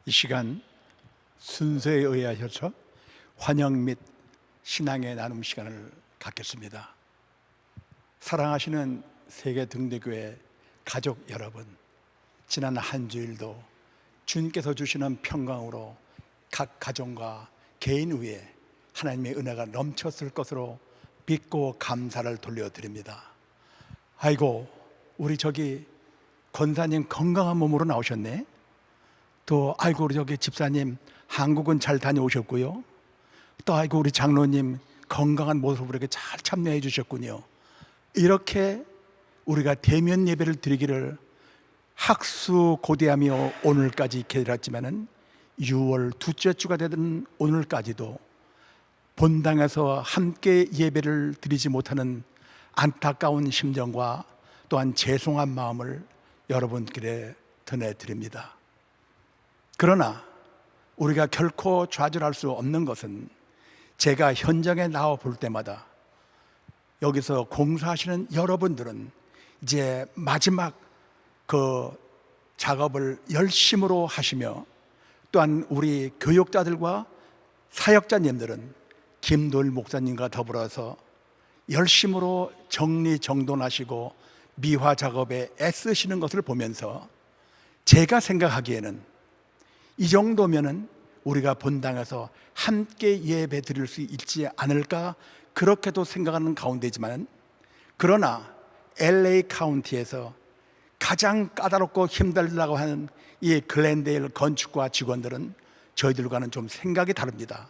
이 시간 순서에 의하여서 환영 및 신앙의 나눔 시간을 갖겠습니다. 사랑하시는 세계 등대교회 가족 여러분, 지난 한 주일도 주님께서 주시는 평강으로 각 가정과 개인 위에 하나님의 은혜가 넘쳤을 것으로 믿고 감사를 돌려드립니다. 아이고, 우리 저기 권사님 건강한 몸으로 나오셨네. 또 아이고, 우리 저기 집사님 한국은 잘 다녀오셨고요. 또 아이고, 우리 장로님 건강한 모습으로 이렇게 잘 참여해 주셨군요. 이렇게 우리가 대면 예배를 드리기를 학수고대하며 오늘까지 기다렸지만은 6월 둘째 주가 되던 오늘까지도 본당에서 함께 예배를 드리지 못하는 안타까운 심정과 또한 죄송한 마음을 여러분께 전해드립니다. 그러나 우리가 결코 좌절할 수 없는 것은 제가 현장에 나와 볼 때마다 여기서 공사하시는 여러분들은 이제 마지막 그 작업을 열심으로 하시며, 또한 우리 교육자들과 사역자님들은 김도일 목사님과 더불어서 열심으로 정리정돈하시고 미화 작업에 애쓰시는 것을 보면서 제가 생각하기에는 이 정도면은 우리가 본당에서 함께 예배 드릴 수 있지 않을까, 그렇게도 생각하는 가운데지만, 그러나 LA 카운티에서 가장 까다롭고 힘들다고 하는 이 글랜데일 건축과 직원들은 저희들과는 좀 생각이 다릅니다.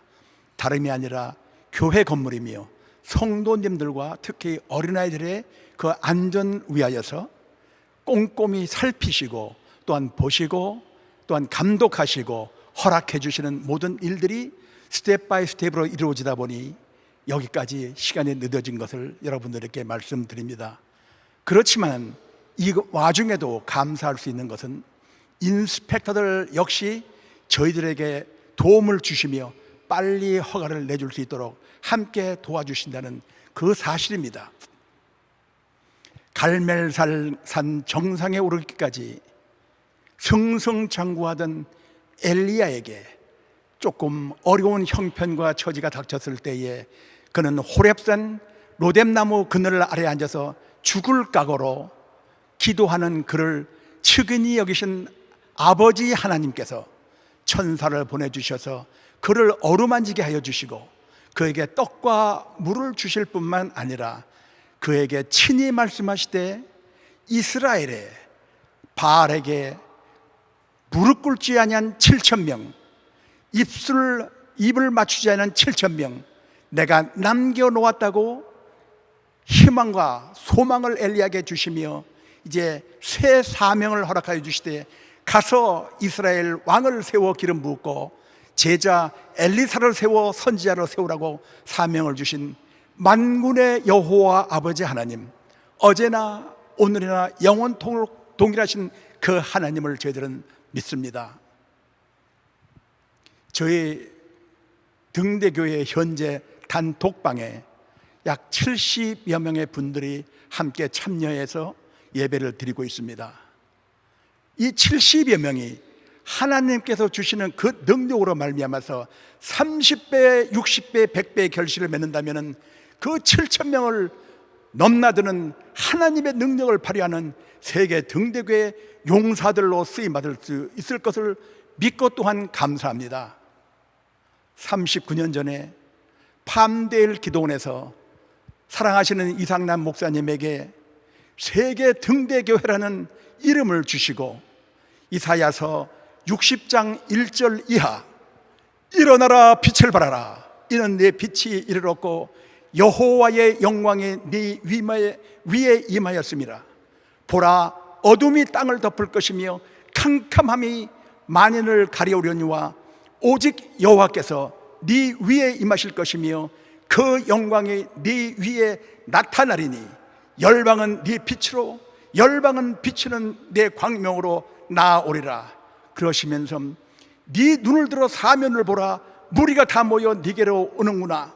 다름이 아니라 교회 건물이며 성도님들과 특히 어린아이들의 그 안전 위하여서 꼼꼼히 살피시고 또한 보시고 또한 감독하시고 허락해 주시는 모든 일들이 스텝 바이 스텝으로 이루어지다 보니 여기까지 시간이 늦어진 것을 여러분들에게 말씀드립니다. 그렇지만 이 와중에도 감사할 수 있는 것은 인스펙터들 역시 저희들에게 도움을 주시며 빨리 허가를 내줄 수 있도록 함께 도와주신다는 그 사실입니다. 갈멜산 정상에 오르기까지 승승장구하던 엘리야에게 조금 어려운 형편과 처지가 닥쳤을 때에 그는 호렙산 로뎀나무 그늘 아래 앉아서 죽을 각오로 기도하는 그를 측은히 여기신 아버지 하나님께서 천사를 보내주셔서 그를 어루만지게 하여 주시고 그에게 떡과 물을 주실 뿐만 아니라 그에게 친히 말씀하시되 이스라엘에 바알에게 무릎 꿇지 아니한 7,000명, 입을 맞추지 않은 7,000명 내가 남겨놓았다고 희망과 소망을 엘리야에게 주시며 이제 새 사명을 허락하여 주시되 가서 이스라엘 왕을 세워 기름 부었고 제자 엘리사를 세워 선지자로 세우라고 사명을 주신 만군의 여호와 아버지 하나님, 어제나 오늘이나 영원토록 동일하신 그 하나님을 저희들은 믿습니다. 저희 등대교회 현재 단독방에 약 70여 명의 분들이 함께 참여해서 예배를 드리고 있습니다. 이 70여 명이 하나님께서 주시는 그 능력으로 말미암아서 30배, 60배, 100배의 결실을 맺는다면 그 7,000명을 넘나드는 하나님의 능력을 발휘하는 세계 등대교회 용사들로 쓰임받을 수 있을 것을 믿고 또한 감사합니다. 39년 전에 팜데일 기도원에서 사랑하시는 이상남 목사님에게 세계 등대교회라는 이름을 주시고 이사야서 60장 1절 이하 일어나라 빛을 발하라 이는 내 빛이 이르렀고 여호와의 영광이 네 위에 임하였습니다. 보라 어둠이 땅을 덮을 것이며 캄캄함이 만인을 가려우려니와 오직 여호와께서 네 위에 임하실 것이며 그 영광이 네 위에 나타나리니 열방은 네 빛으로 열방은 비추는 내 광명으로 나아오리라. 그러시면서 네 눈을 들어 사면을 보라 무리가 다 모여 네게로 오는구나.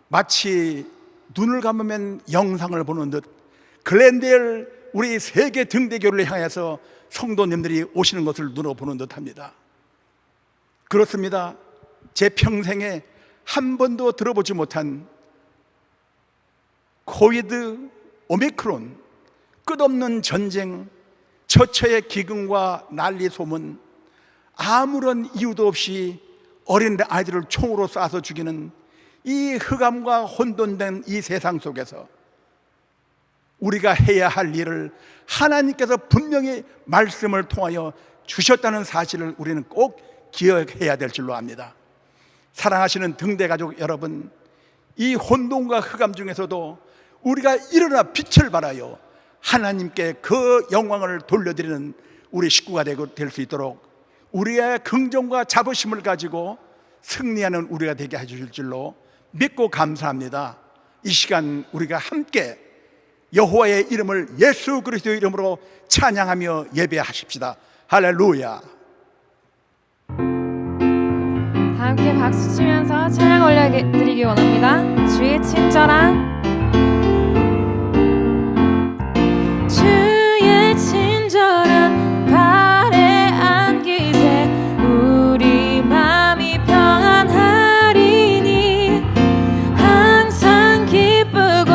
마치 눈을 감으면 영상을 보는 듯 글랜데일 우리 세계 등대교를 향해서 성도님들이 오시는 것을 눈으로 보는 듯합니다. 그렇습니다. 제 평생에 한 번도 들어보지 못한 코비드, 오미크론, 끝없는 전쟁, 처처의 기근과 난리 소문, 아무런 이유도 없이 어린 아이들을 총으로 쏴서 죽이는 이 흑암과 혼돈된 이 세상 속에서 우리가 해야 할 일을 하나님께서 분명히 말씀을 통하여 주셨다는 사실을 우리는 꼭 기억해야 될 줄로 압니다. 사랑하시는 등대가족 여러분, 이 혼돈과 흑암 중에서도 우리가 일어나 빛을 발하여 하나님께 그 영광을 돌려드리는 우리 식구가 될 수 있도록 우리의 긍정과 자부심을 가지고 승리하는 우리가 되게 해주실 줄로 믿고 감사합니다. 이 시간 우리가 함께 여호와의 이름을 예수 그리스도의 이름으로 찬양하며 예배하십시다. 할렐루야. 함께 박수 치면서 찬양 올려드리기 원합니다. 주의 친절한 발에 안기세 우리 맘이 평안하리니 항상 기쁘고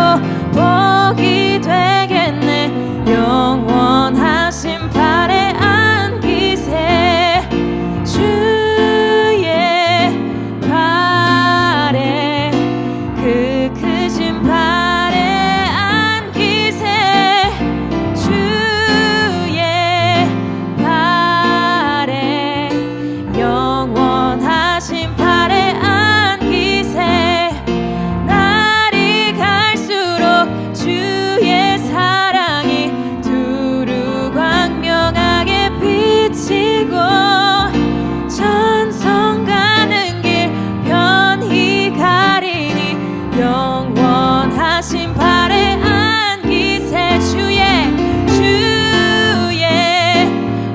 복이 되겠네. 영원하신 발에 안기세 주의 발에 그 크신 발에 안기세 영원하신 발에 안기세. 날이 갈수록 주의 사랑이 두루 광명하게 비치고 천성 가는 길 편히 가리니 영원하신 발에 안기세 주의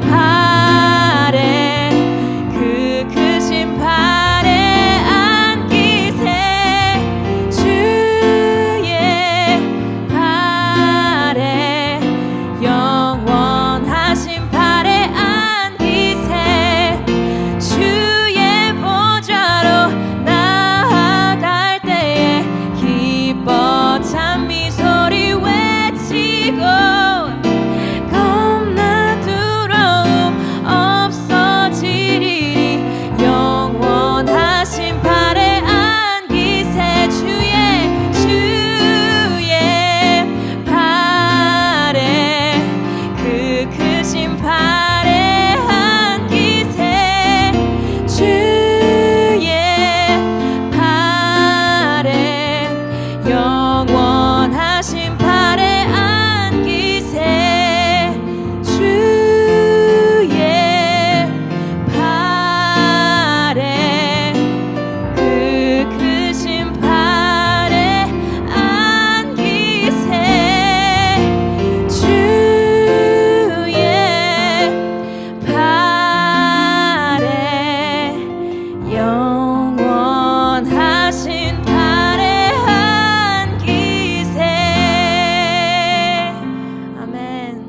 발에 그 크신 발에 안기세 주의 발에 영원하신 발에 안기세 주의 보좌로 나아갈 때에 기뻐 찬미 소리 외치고 겁나 두려움 없어지리니 영원하신 발에 안기세 주의 발에 그 크신 발에 안기세 주의 발에 영원하신 발에 안기세 주의 발에 그 크신 발에 안기세 주의 발에 영원하신 발에 안기세. 아멘.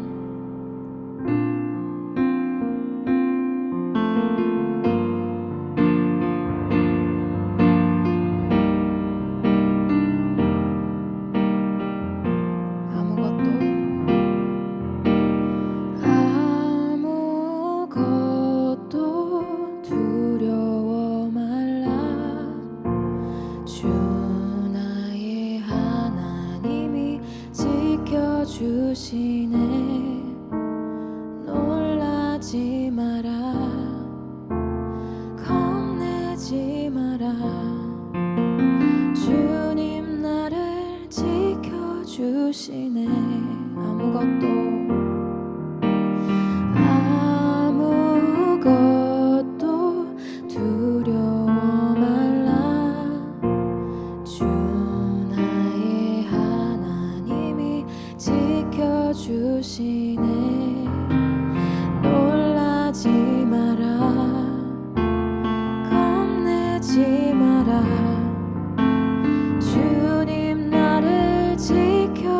아무것도 두려워 말라. 주 나의 하나님이 지켜주시네. 놀라지 마라. 겁내지 마라. 주님 나를 지켜주시네. 아무것도 두려워 말라. 주 나의 하나님이 지켜주시네. 놀라지 마라. 겁내지 마라. 주님 나를 지켜주시네.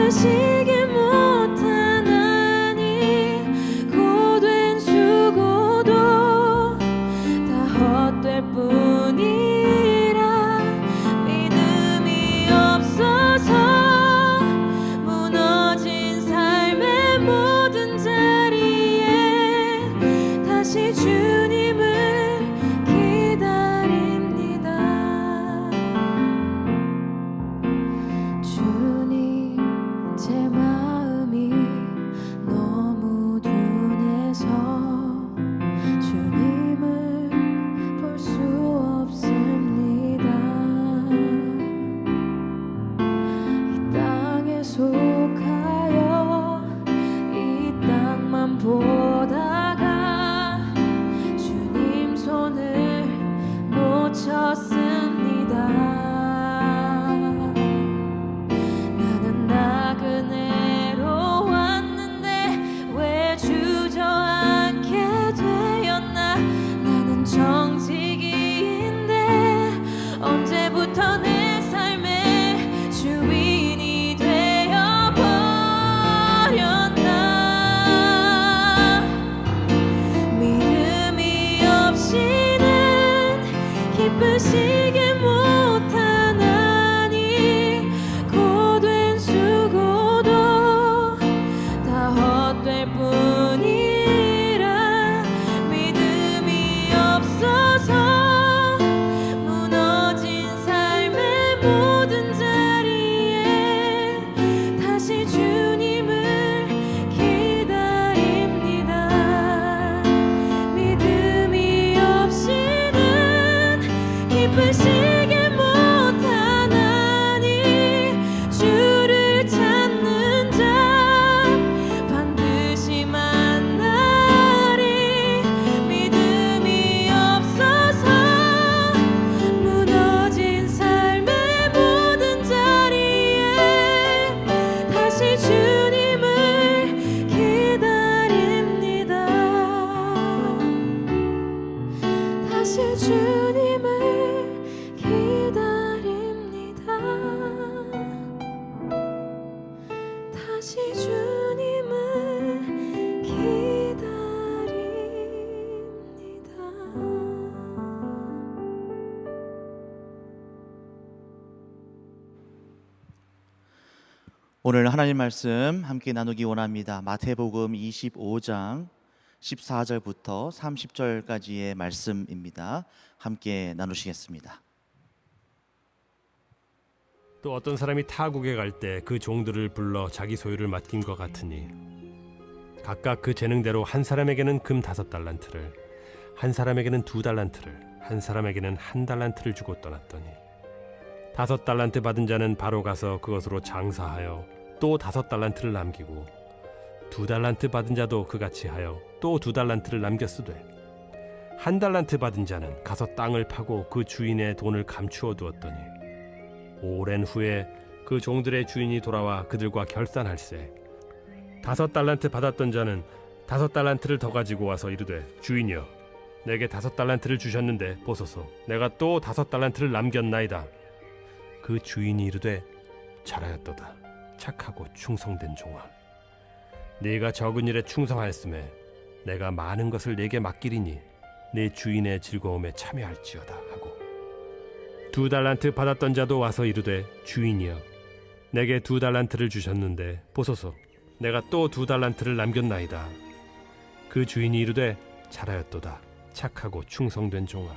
기쁘시게 못하나니 고된 수고도 다 헛될 뿐이라 믿음이 없어서 무너진 삶의 모든 자리에 다시 주님을 기다립니다. 주님, 제 마음이 너무 둔해서 주님을 볼 수 없습니다. 이 땅에 속하여 이 땅만 보다가 주님 손을 놓쳤습니다. 나는 나그네로 왔는데 왜 주저앉게 되었나. 나는 정직이인데 언제부터 내 삶의 주인이 되어버렸나. 믿음이 없이는 기쁘시게 못하나니 고된 수고도 다 헛될 뿐이라 믿음이 없어서 무너진 삶의 모든 자리에 다시 주님을 기다립니다. 믿음이 없이는 기쁘시게 못하나니 주를 찾는 자 반드시 만나리. 믿음이 없어서 무너진 삶의 모든 자리에 다시 주님을 기다립니다. 다시 주님을 기다립니다. 다시 주님을 기다립니다. 오늘 하나님 말씀 함께 나누기 원합니다. 마태복음 25장 14절부터 30절까지의 말씀입니다. 함께 나누시겠습니다. 또 어떤 사람이 타국에 갈 때 그 종들을 불러 자기 소유를 맡긴 것 같으니 각각 그 재능대로 한 사람에게는 금 5달란트를, 한 사람에게는 2달란트를, 한 사람에게는 1달란트를 주고 떠났더니 5달란트 받은 자는 바로 가서 그것으로 장사하여 또 5달란트를 남기고 2달란트 받은 자도 그같이 하여 또 2달란트를 남겼으되 1달란트 받은 자는 가서 땅을 파고 그 주인의 돈을 감추어 두었더니 오랜 후에 그 종들의 주인이 돌아와 그들과 결산할세 5달란트 받았던 자는 5달란트를 더 가지고 와서 이르되 주인이여 내게 5달란트를 주셨는데 보소서 내가 또 5달란트를 남겼나이다. 그 주인이 이르되 잘하였도다 착하고 충성된 종아 네가 적은 일에 충성하였음에 내가 많은 것을 네게 맡기리니 네 주인의 즐거움에 참여할지어다 하고 2달란트 받았던 자도 와서 이르되 주인이여 내게 2달란트를 주셨는데 보소서 내가 또 2달란트를 남겼나이다. 그 주인이 이르되 잘하였도다 착하고 충성된 종아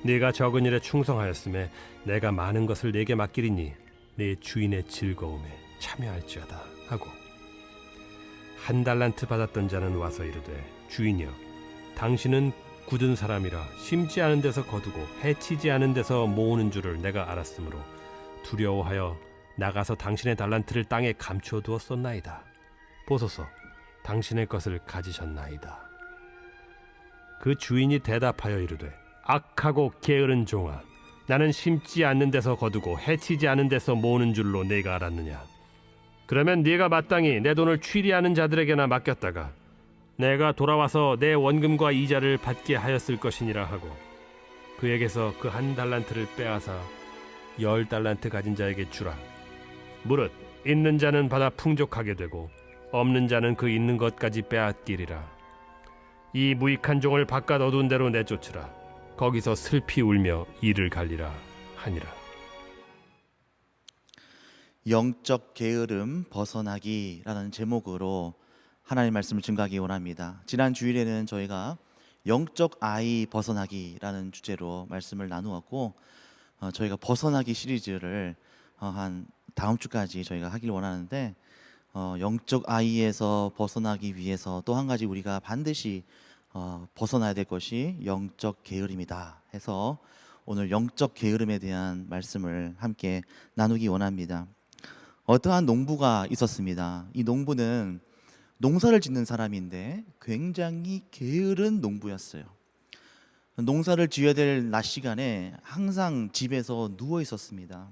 네가 적은 일에 충성하였음에 내가 많은 것을 네게 맡기리니 네 주인의 즐거움에 참여할지어다 하고 1달란트 받았던 자는 와서 이르되 주인이여 당신은 굳은 사람이라 심지 않은 데서 거두고 해치지 않은 데서 모으는 줄을 내가 알았으므로 두려워하여 나가서 당신의 달란트를 땅에 감추어 두었었나이다. 보소서 당신의 것을 가지셨나이다. 그 주인이 대답하여 이르되 악하고 게으른 종아 나는 심지 않는 데서 거두고 해치지 않은 데서 모으는 줄로 네가 알았느냐. 그러면 네가 마땅히 내 돈을 취리하는 자들에게나 맡겼다가 내가 돌아와서 내 원금과 이자를 받게 하였을 것이니라 하고 그에게서 그 1달란트를 빼앗아 10달란트 가진 자에게 주라. 무릇 있는 자는 받아 풍족하게 되고 없는 자는 그 있는 것까지 빼앗기리라. 이 무익한 종을 바깥 어두운 데로 내쫓으라. 거기서 슬피 울며 이를 갈리라 하니라. 영적 게으름 벗어나기라는 제목으로 하나님 말씀을 증거하기 원합니다. 지난 주일에는 저희가 영적 아이 벗어나기라는 주제로 말씀을 나누었고 저희가 벗어나기 시리즈를 한 다음 주까지 저희가 하길 원하는데 영적 아이에서 벗어나기 위해서 또 한 가지 우리가 반드시 벗어나야 될 것이 영적 게으름이다 해서 오늘 영적 게으름에 대한 말씀을 함께 나누기 원합니다. 어떠한 농부가 있었습니다. 이 농부는 농사를 짓는 사람인데 굉장히 게으른 농부였어요. 농사를 지어야 될 낮 시간에 항상 집에서 누워 있었습니다.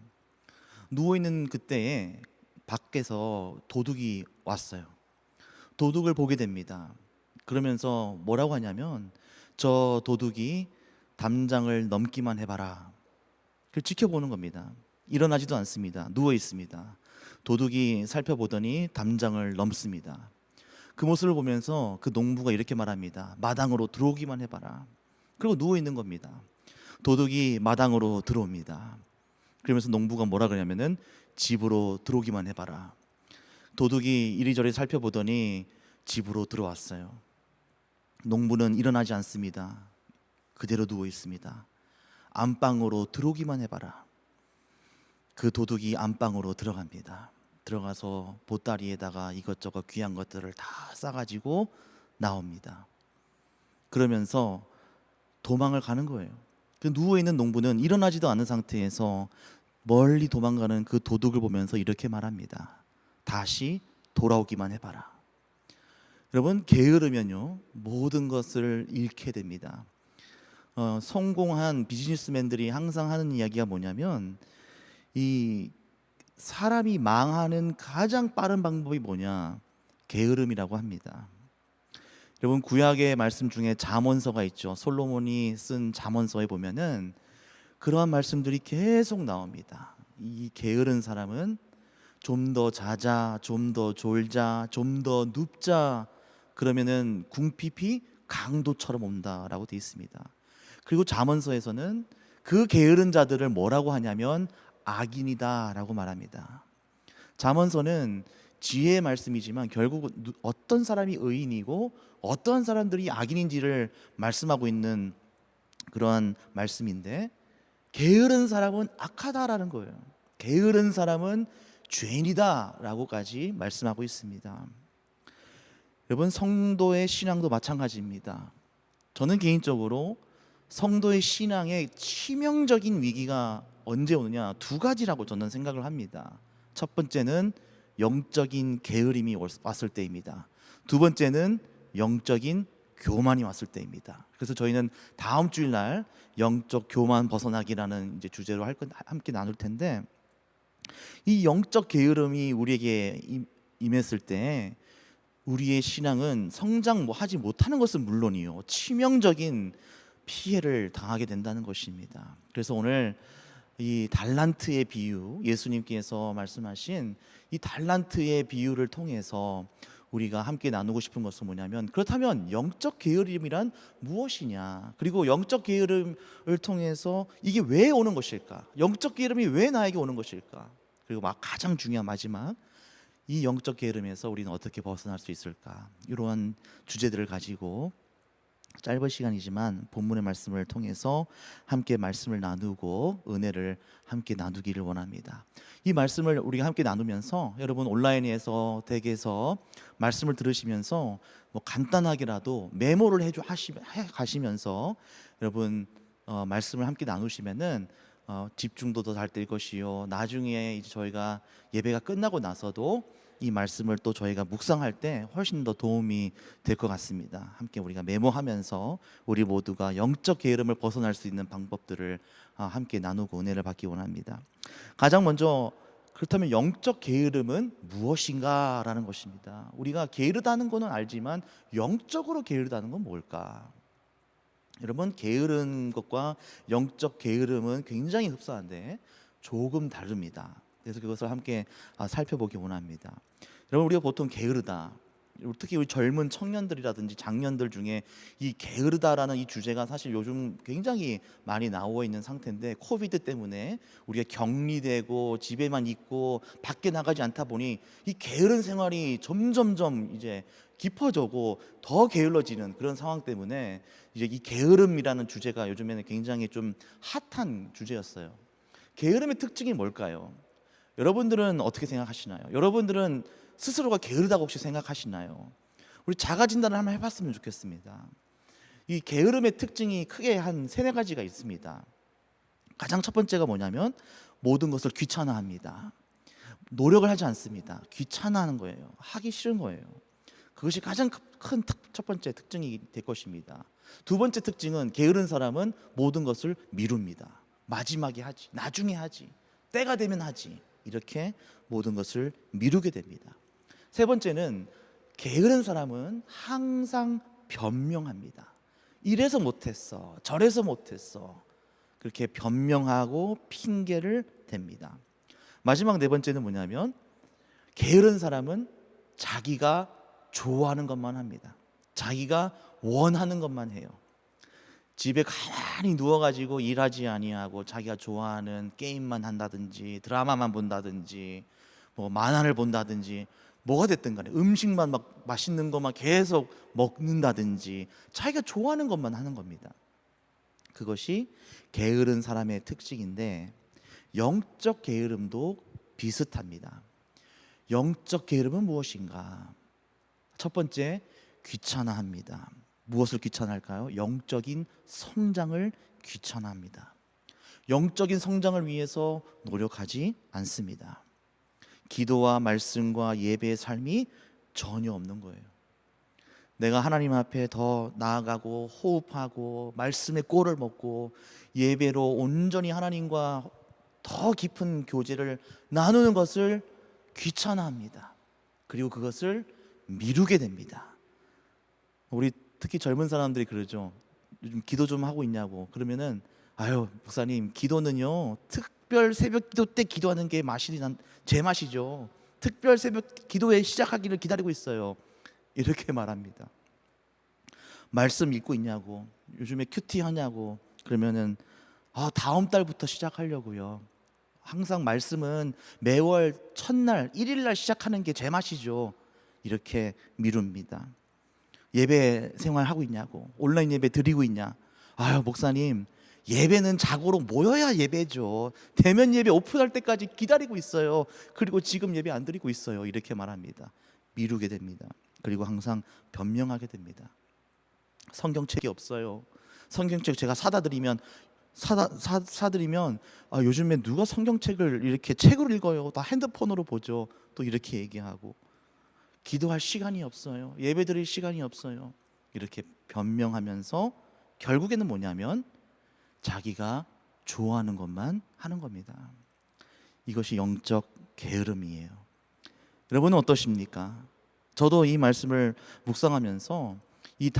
누워 있는 그때에 밖에서 도둑이 왔어요. 도둑을 보게 됩니다. 그러면서 뭐라고 하냐면 저 도둑이 담장을 넘기만 해봐라. 그걸 지켜보는 겁니다. 일어나지도 않습니다. 누워 있습니다. 도둑이 살펴보더니 담장을 넘습니다. 그 모습을 보면서 그 농부가 이렇게 말합니다. 마당으로 들어오기만 해봐라. 그리고 누워 있는 겁니다. 도둑이 마당으로 들어옵니다. 그러면서 농부가 뭐라 그러냐면은 집으로 들어오기만 해봐라. 도둑이 이리저리 살펴보더니 집으로 들어왔어요. 농부는 일어나지 않습니다. 그대로 누워 있습니다. 안방으로 들어오기만 해봐라. 그 도둑이 안방으로 들어갑니다. 들어가서 보따리에다가 이것저것 귀한 것들을 다 싸가지고 나옵니다. 그러면서 도망을 가는 거예요. 그 누워있는 농부는 일어나지도 않은 상태에서 멀리 도망가는 그 도둑을 보면서 이렇게 말합니다. 다시 돌아오기만 해봐라. 여러분, 게으르면요 모든 것을 잃게 됩니다. 성공한 비즈니스맨들이 항상 하는 이야기가 뭐냐면 이 사람이 망하는 가장 빠른 방법이 뭐냐? 게으름이라고 합니다. 여러분, 구약의 말씀 중에 잠언서가 있죠. 솔로몬이 쓴 잠언서에 보면은 그러한 말씀들이 계속 나옵니다. 이 게으른 사람은 좀 더 자자, 좀 더 졸자, 좀 더 눕자, 그러면은 궁핍이 강도처럼 온다라고 되어 있습니다. 그리고 잠언서에서는 그 게으른 자들을 뭐라고 하냐면 악인이다라고 말합니다. 잠언서는 지혜의 말씀이지만 결국 어떤 사람이 의인이고 어떤 사람들이 악인인지를 말씀하고 있는 그러한 말씀인데, 게으른 사람은 악하다라는 거예요. 게으른 사람은 죄인이다라고까지 말씀하고 있습니다. 여러분, 성도의 신앙도 마찬가지입니다. 저는 개인적으로 성도의 신앙에 치명적인 위기가 언제 오느냐, 두 가지라고 저는 생각을 합니다. 첫 번째는 영적인 게으름이 왔을 때입니다. 두 번째는 영적인 교만이 왔을 때입니다. 그래서 저희는 다음 주일날 영적 교만 벗어나기라는 이제 주제로 함께 나눌 텐데, 이 영적 게으름이 우리에게 임했을 때 우리의 신앙은 성장 하지 못하는 것은 물론이요, 치명적인 피해를 당하게 된다는 것입니다. 그래서 오늘 이 달란트의 비유, 예수님께서 말씀하신 이 달란트의 비유를 통해서 우리가 함께 나누고 싶은 것은 뭐냐면, 그렇다면 영적 게으름이란 무엇이냐, 그리고 영적 게으름을 통해서 이게 왜 오는 것일까, 영적 게으름이 왜 나에게 오는 것일까, 그리고 가장 중요한 마지막, 이 영적 게으름에서 우리는 어떻게 벗어날 수 있을까, 이러한 주제들을 가지고 짧은 시간이지만 본문의 말씀을 통해서 함께 말씀을 나누고 은혜를 함께 나누기를 원합니다. 이 말씀을 우리가 함께 나누면서 여러분 온라인에서 댁에서 말씀을 들으시면서 간단하게라도 메모를 해 가시면서 여러분 말씀을 함께 나누시면은 집중도 더 잘 될 것이요, 나중에 이제 저희가 예배가 끝나고 나서도 이 말씀을 또 저희가 묵상할 때 훨씬 더 도움이 될 것 같습니다. 함께 우리가 메모하면서 우리 모두가 영적 게으름을 벗어날 수 있는 방법들을 함께 나누고 은혜를 받기 원합니다. 가장 먼저, 그렇다면 영적 게으름은 무엇인가라는 것입니다. 우리가 게으르다는 것은 알지만 영적으로 게으르다는 건 뭘까? 여러분, 게으른 것과 영적 게으름은 굉장히 흡사한데 조금 다릅니다. 그래서 그것을 함께 살펴보기 원합니다. 여러분, 우리가 보통 게으르다, 특히 우리 젊은 청년들이라든지 장년들 중에 이 게으르다라는 이 주제가 사실 요즘 굉장히 많이 나오고 있는 상태인데, 코비드 때문에 우리가 격리되고 집에만 있고 밖에 나가지 않다 보니 이 게으른 생활이 점점점 이제 깊어지고 더 게을러지는 그런 상황 때문에 이제 이 게으름이라는 주제가 요즘에는 굉장히 좀 핫한 주제였어요. 게으름의 특징이 뭘까요? 여러분들은 어떻게 생각하시나요? 여러분들은 스스로가 게으르다고 혹시 생각하시나요? 우리 자가 진단을 한번 해봤으면 좋겠습니다. 이 게으름의 특징이 크게 한 세네 가지가 있습니다. 가장 첫 번째가 뭐냐면 모든 것을 귀찮아합니다. 노력을 하지 않습니다. 귀찮아하는 거예요. 하기 싫은 거예요. 그것이 가장 큰 첫 번째 특징이 될 것입니다. 두 번째 특징은 게으른 사람은 모든 것을 미룹니다. 마지막에 하지, 나중에 하지, 때가 되면 하지, 이렇게 모든 것을 미루게 됩니다. 세 번째는 게으른 사람은 항상 변명합니다. 이래서 못했어, 저래서 못했어, 그렇게 변명하고 핑계를 댑니다. 마지막 네 번째는 뭐냐면 게으른 사람은 자기가 좋아하는 것만 합니다. 자기가 원하는 것만 해요. 집에 가만히 누워가지고 일하지 아니하고 자기가 좋아하는 게임만 한다든지 드라마만 본다든지 뭐 만화를 본다든지 뭐가 됐든 간에 음식만 막 맛있는 것만 계속 먹는다든지 자기가 좋아하는 것만 하는 겁니다. 그것이 게으른 사람의 특징인데, 영적 게으름도 비슷합니다. 영적 게으름은 무엇인가? 첫 번째, 귀찮아합니다. 무엇을 귀찮아할까요? 영적인 성장을 귀찮아합니다. 영적인 성장을 위해서 노력하지 않습니다. 기도와 말씀과 예배의 삶이 전혀 없는 거예요. 내가 하나님 앞에 더 나아가고 호흡하고 말씀의 꼴을 먹고 예배로 온전히 하나님과 더 깊은 교제를 나누는 것을 귀찮아합니다. 그리고 그것을 미루게 됩니다. 우리 특히 젊은 사람들이 그러죠. 요즘 기도 좀 하고 있냐고. 그러면은 아유 목사님, 기도는요 특별 새벽 기도 때 기도하는 게 맛이 제 맛이죠. 특별 새벽 기도회 시작하기를 기다리고 있어요. 이렇게 말합니다. 말씀 읽고 있냐고, 요즘에 큐티 하냐고. 그러면은 다음 달부터 시작하려고요. 항상 말씀은 매월 첫날 1일날 시작하는 게 제 맛이죠. 이렇게 미룹니다. 예배 생활하고 있냐고, 온라인 예배 드리고 있냐. 아유 목사님, 예배는 자고로 모여야 예배죠. 대면 예배 오픈할 때까지 기다리고 있어요. 그리고 지금 예배 안 드리고 있어요. 이렇게 말합니다. 미루게 됩니다. 그리고 항상 변명하게 됩니다. 성경책이 없어요. 성경책 제가 사드리면 요즘에 누가 성경책을 이렇게 책으로 읽어요. 다 핸드폰으로 보죠. 또 이렇게 얘기하고, 기도할 시간이 없어요. 예배 드릴 시간이 없어요. 이렇게 변명하면서 결국에는 뭐냐면 자기가 좋아하는 것만 하는 겁니다. 이것이 영적 게으름이에요. 여러분은 어떠십니까? 저도 이 말씀을 묵상하면서 이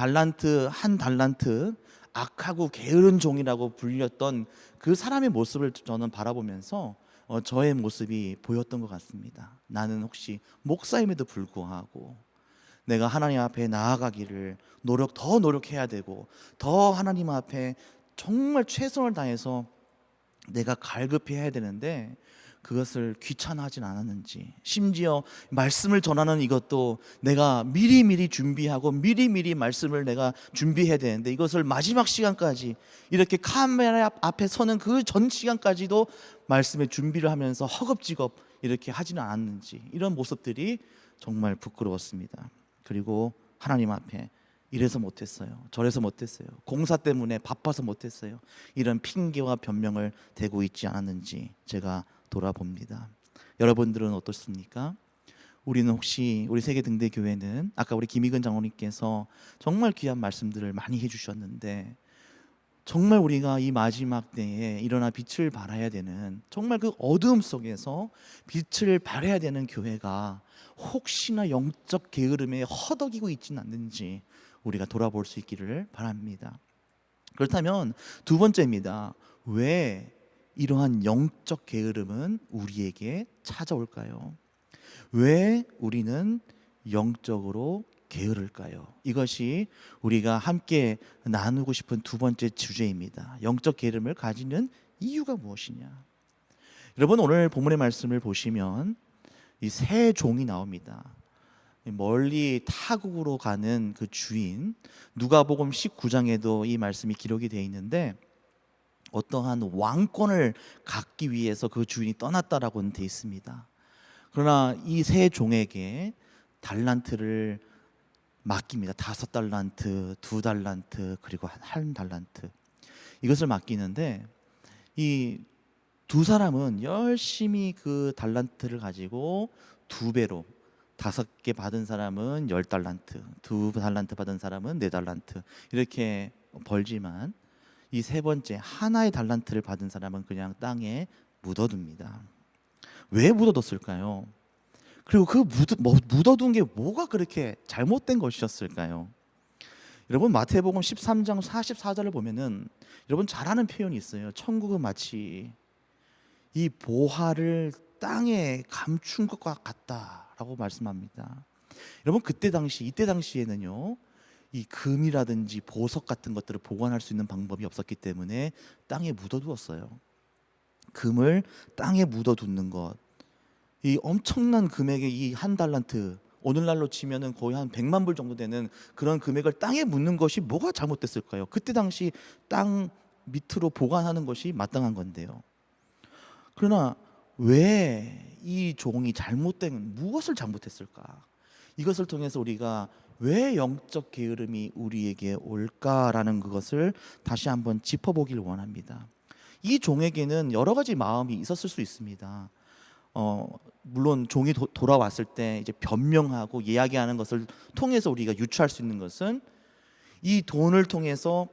한 달란트 악하고 게으른 종이라고 불렸던 그 사람의 모습을 저는 바라보면서 저의 모습이 보였던 것 같습니다. 나는 혹시 목사임에도 불구하고 내가 하나님 앞에 나아가기를 더 노력해야 되고 더 하나님 앞에 정말 최선을 다해서 내가 갈급해야 되는데 그것을 귀찮아하진 않았는지, 심지어 말씀을 전하는 이것도 내가 미리미리 준비하고 미리미리 말씀을 내가 준비해야 되는데 이것을 마지막 시간까지 이렇게 카메라 앞에 서는 그 전 시간까지도 말씀의 준비를 하면서 허겁지겁 이렇게 하지는 않았는지, 이런 모습들이 정말 부끄러웠습니다. 그리고 하나님 앞에 이래서 못했어요, 저래서 못했어요, 공사 때문에 바빠서 못했어요, 이런 핑계와 변명을 대고 있지 않았는지 제가 돌아봅니다. 여러분들은 어떻습니까? 우리는 혹시 우리 세계등대교회는 아까 우리 김희근 장로님께서 정말 귀한 말씀들을 많이 해주셨는데, 정말 우리가 이 마지막 때에 일어나 빛을 발해야 되는, 정말 그 어두움 속에서 빛을 발해야 되는 교회가 혹시나 영적 게으름에 허덕이고 있지는 않는지 우리가 돌아볼 수 있기를 바랍니다. 그렇다면 두 번째입니다. 왜 이러한 영적 게으름은 우리에게 찾아올까요? 왜 우리는 영적으로 게으를까요? 이것이 우리가 함께 나누고 싶은 두 번째 주제입니다. 영적 게으름을 가지는 이유가 무엇이냐? 여러분, 오늘 본문의 말씀을 보시면 이 세 종이 나옵니다. 멀리 타국으로 가는 그 주인, 누가복음 19장에도 이 말씀이 기록이 되어 있는데 어떠한 왕권을 갖기 위해서 그 주인이 떠났다라고는 되어 있습니다. 그러나 이 세 종에게 달란트를 맡깁니다. 5달란트, 2달란트, 그리고 1달란트. 이것을 맡기는데 이 두 사람은 열심히 그 달란트를 가지고 2배로 5개 받은 사람은 10달란트, 2달란트 받은 사람은 4달란트 이렇게 벌지만 이 세 번째 하나의 달란트를 받은 사람은 그냥 땅에 묻어둡니다. 왜 묻어뒀을까요? 그리고 그 묻어둔 게 뭐가 그렇게 잘못된 것이었을까요? 여러분, 마태복음 13장 44절을 보면은 여러분 잘 아는 표현이 있어요. 천국은 마치 이 보화를 땅에 감춘 것과 같다라고 말씀합니다. 여러분, 이때 당시에는요, 이 금이라든지 보석 같은 것들을 보관할 수 있는 방법이 없었기 때문에 땅에 묻어두었어요. 금을 땅에 묻어두는 것, 이 엄청난 금액의 이 1달란트, 오늘날로 치면은 거의 한 100만 불 정도 되는 그런 금액을 땅에 묻는 것이 뭐가 잘못됐을까요? 그때 당시 땅 밑으로 보관하는 것이 마땅한 건데요. 그러나 왜 이 종이 무엇을 잘못했을까? 이것을 통해서 우리가 왜 영적 게으름이 우리에게 올까라는 그것을 다시 한번 짚어보길 원합니다. 이 종에게는 여러 가지 마음이 있었을 수 있습니다. 물론 종이 돌아왔을 때 이제 변명하고 이야기하는 것을 통해서 우리가 유추할 수 있는 것은 이 돈을 통해서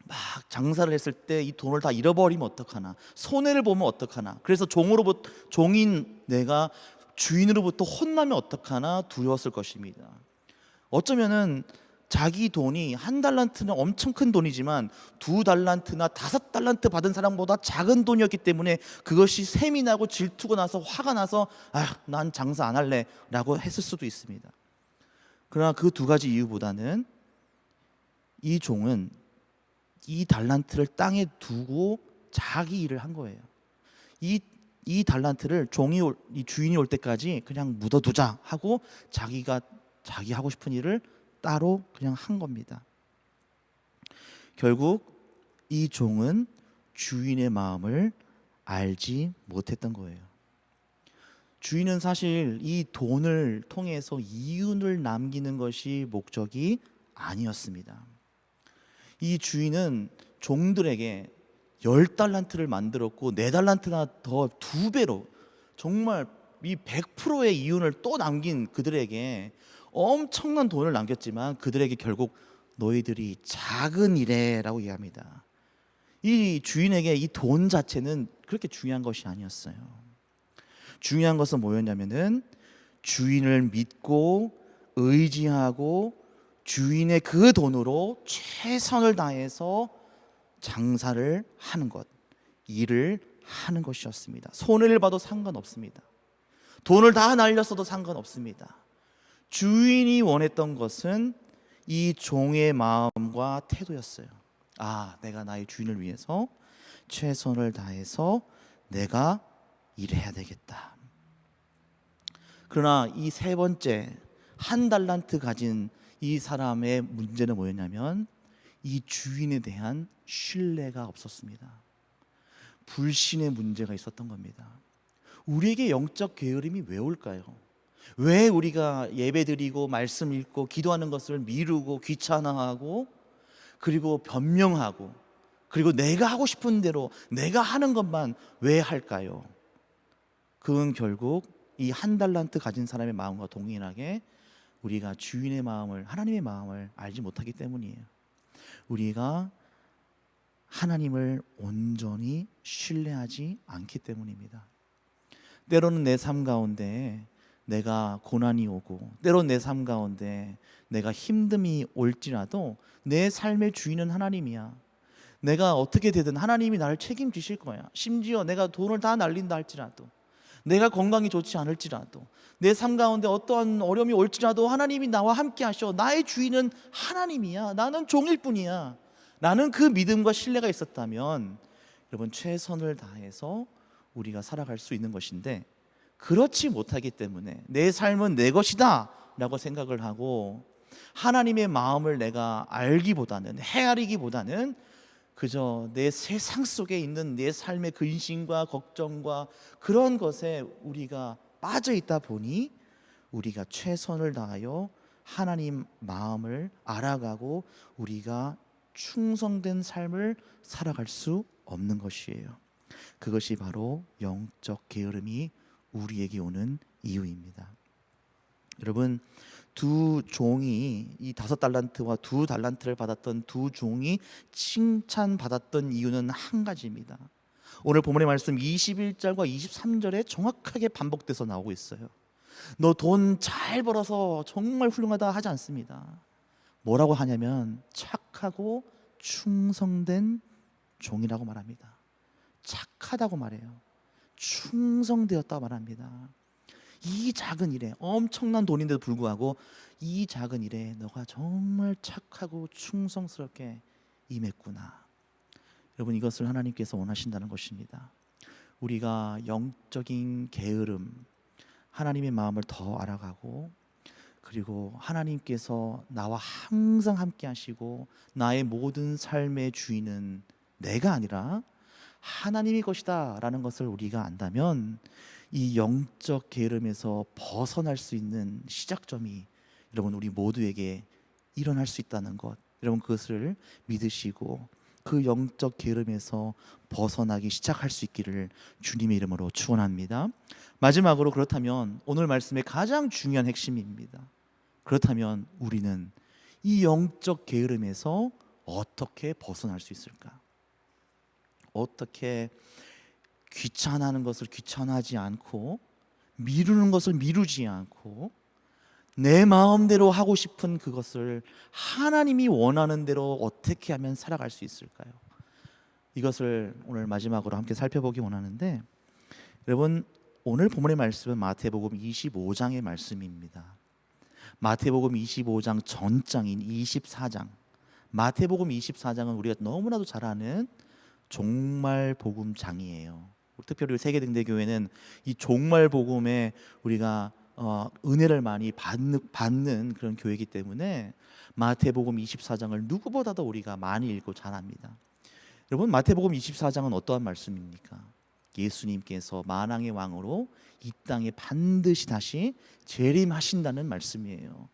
막 장사를 했을 때 이 돈을 다 잃어버리면 어떡하나, 손해를 보면 어떡하나, 그래서 종인 내가 주인으로부터 혼나면 어떡하나 두려웠을 것입니다. 어쩌면은 자기 돈이 1달란트는 엄청 큰 돈이지만 2달란트나 5달란트 받은 사람보다 작은 돈이었기 때문에 그것이 셈이 나고 질투가 나서 화가 나서 난 장사 안 할래 라고 했을 수도 있습니다. 그러나 그 두 가지 이유보다는 이 종은 이 달란트를 땅에 두고 자기 일을 한 거예요. 이 달란트를 이 주인이 올 때까지 그냥 묻어두자 하고 자기 하고 싶은 일을 따로 그냥 한 겁니다. 결국 이 종은 주인의 마음을 알지 못했던 거예요. 주인은 사실 이 돈을 통해서 이윤을 남기는 것이 목적이 아니었습니다. 이 주인은 종들에게 10달란트를 만들었고 4달란트나 더 2배로 정말 이 100%의 이윤을 또 남긴 그들에게 엄청난 돈을 남겼지만 그들에게 결국 너희들이 작은 일에 라고 얘기합니다. 이 주인에게 이 돈 자체는 그렇게 중요한 것이 아니었어요. 중요한 것은 뭐였냐면은 주인을 믿고 의지하고 주인의 그 돈으로 최선을 다해서 장사를 하는 것, 일을 하는 것이었습니다. 손해를 봐도 상관없습니다. 돈을 다 날렸어도 상관없습니다. 주인이 원했던 것은 이 종의 마음과 태도였어요. 내가 나의 주인을 위해서 최선을 다해서 내가 일해야 되겠다. 그러나 이 세 번째 1달란트 가진 이 사람의 문제는 뭐였냐면 이 주인에 대한 신뢰가 없었습니다. 불신의 문제가 있었던 겁니다. 우리에게 영적 게으름이 왜 올까요? 왜 우리가 예배드리고 말씀 읽고 기도하는 것을 미루고 귀찮아하고 그리고 변명하고 그리고 내가 하고 싶은 대로 내가 하는 것만 왜 할까요? 그건 결국 이 1달란트 가진 사람의 마음과 동일하게 우리가 주인의 마음을, 하나님의 마음을 알지 못하기 때문이에요. 우리가 하나님을 온전히 신뢰하지 않기 때문입니다. 때로는 내 삶 가운데 내가 고난이 오고 때로는 내 삶 가운데 내가 힘듦이 올지라도 내 삶의 주인은 하나님이야. 내가 어떻게 되든 하나님이 나를 책임지실 거야. 심지어 내가 돈을 다 날린다 할지라도, 내가 건강이 좋지 않을지라도, 내 삶 가운데 어떠한 어려움이 올지라도 하나님이 나와 함께 하셔. 나의 주인은 하나님이야. 나는 종일 뿐이야. 라는 그 믿음과 신뢰가 있었다면 여러분, 최선을 다해서 우리가 살아갈 수 있는 것인데, 그렇지 못하기 때문에 내 삶은 내 것이다 라고 생각을 하고 하나님의 마음을 내가 알기보다는, 헤아리기보다는 그저 내 세상 속에 있는 내 삶의 근심과 걱정과 그런 것에 우리가 빠져 있다 보니 우리가 최선을 다하여 하나님 마음을 알아가고 우리가 충성된 삶을 살아갈 수 없는 것이에요. 그것이 바로 영적 게으름이 우리에게 오는 이유입니다. 여러분, 두 종이, 이 5달란트와 2달란트를 받았던 두 종이 칭찬받았던 이유는 한 가지입니다. 오늘 본문의 말씀 21절과 23절에 정확하게 반복돼서 나오고 있어요. 너 돈 잘 벌어서 정말 훌륭하다 하지 않습니다. 뭐라고 하냐면 착하고 충성된 종이라고 말합니다. 착하다고 말해요. 충성되었다고 말합니다. 이 작은 일에, 엄청난 돈인데도 불구하고 이 작은 일에 너가 정말 착하고 충성스럽게 임했구나. 여러분, 이것을 하나님께서 원하신다는 것입니다. 우리가 영적인 게으름, 하나님의 마음을 더 알아가고, 그리고 하나님께서 나와 항상 함께 하시고 나의 모든 삶의 주인은 내가 아니라 하나님의 것이다 라는 것을 우리가 안다면 이 영적 게으름에서 벗어날 수 있는 시작점이 여러분, 우리 모두에게 일어날 수 있다는 것, 여러분 그것을 믿으시고 그 영적 게으름에서 벗어나기 시작할 수 있기를 주님의 이름으로 축원합니다. 마지막으로, 그렇다면 오늘 말씀의 가장 중요한 핵심입니다. 그렇다면 우리는 이 영적 게으름에서 어떻게 벗어날 수 있을까? 어떻게 귀찮아하는 것을 귀찮아하지 않고, 미루는 것을 미루지 않고, 내 마음대로 하고 싶은 그것을 하나님이 원하는 대로 어떻게 하면 살아갈 수 있을까요? 이것을 오늘 마지막으로 함께 살펴보기 원하는데, 여러분, 오늘 본문의 말씀은 마태복음 25장의 말씀입니다. 마태복음 25장 전장인 24장, 마태복음 24장은 우리가 너무나도 잘 아는 종말 복음장이에요. 특별히 세계등대교회는 이 종말 복음에 우리가 은혜를 많이 받는 그런 교회이기 때문에 마태복음 24장을 누구보다도 우리가 많이 읽고 잘 압니다. 여러분, 마태복음 24장은 어떠한 말씀입니까? 예수님께서 만왕의 왕으로 이 땅에 반드시 다시 재림하신다는 말씀이에요.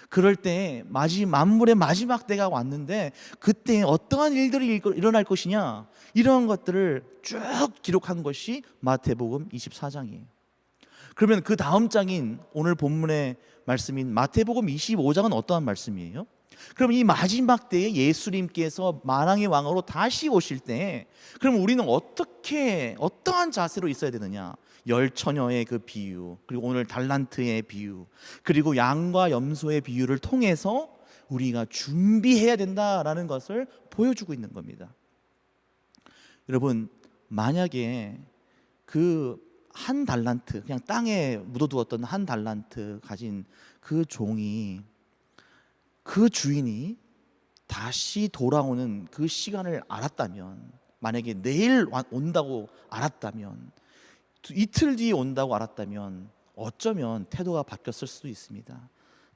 그럴 때 만물의 마지막 때가 왔는데 그때 어떠한 일들이 일어날 것이냐, 이런 것들을 쭉 기록한 것이 마태복음 24장이에요. 그러면 그 다음 장인 오늘 본문의 말씀인 마태복음 25장은 어떠한 말씀이에요? 그럼 이 마지막 때에 예수님께서 만왕의 왕으로 다시 오실 때, 그럼 우리는 어떠한 자세로 있어야 되느냐? 10처녀의 그 비유, 그리고 오늘 달란트의 비유, 그리고 양과 염소의 비유를 통해서 우리가 준비해야 된다라는 것을 보여주고 있는 겁니다. 여러분, 만약에 그 한 달란트, 그냥 땅에 묻어두었던 한 달란트 가진 그 종이, 그 주인이 다시 돌아오는 그 시간을 알았다면, 만약에 내일 온다고 알았다면, 이틀 뒤에 온다고 알았다면 어쩌면 태도가 바뀌었을 수도 있습니다.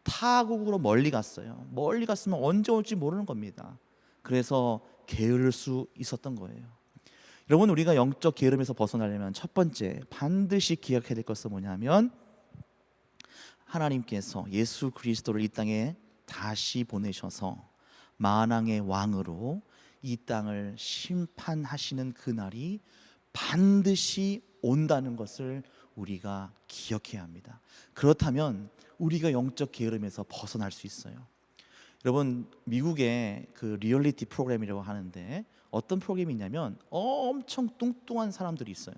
타국으로 멀리 갔어요. 멀리 갔으면 언제 올지 모르는 겁니다. 그래서 게으를 수 있었던 거예요. 여러분, 우리가 영적 게으름에서 벗어나려면 첫 번째 반드시 기억해야 될 것은 뭐냐면, 하나님께서 예수 그리스도를 이 땅에 다시 보내셔서 만왕의 왕으로 이 땅을 심판하시는 그날이 반드시 온다는 것을 우리가 기억해야 합니다. 그렇다면 우리가 영적 게으름에서 벗어날 수 있어요. 여러분, 미국의 그 리얼리티 프로그램이라고 하는데 어떤 프로그램이 있냐면 엄청 뚱뚱한 사람들이 있어요.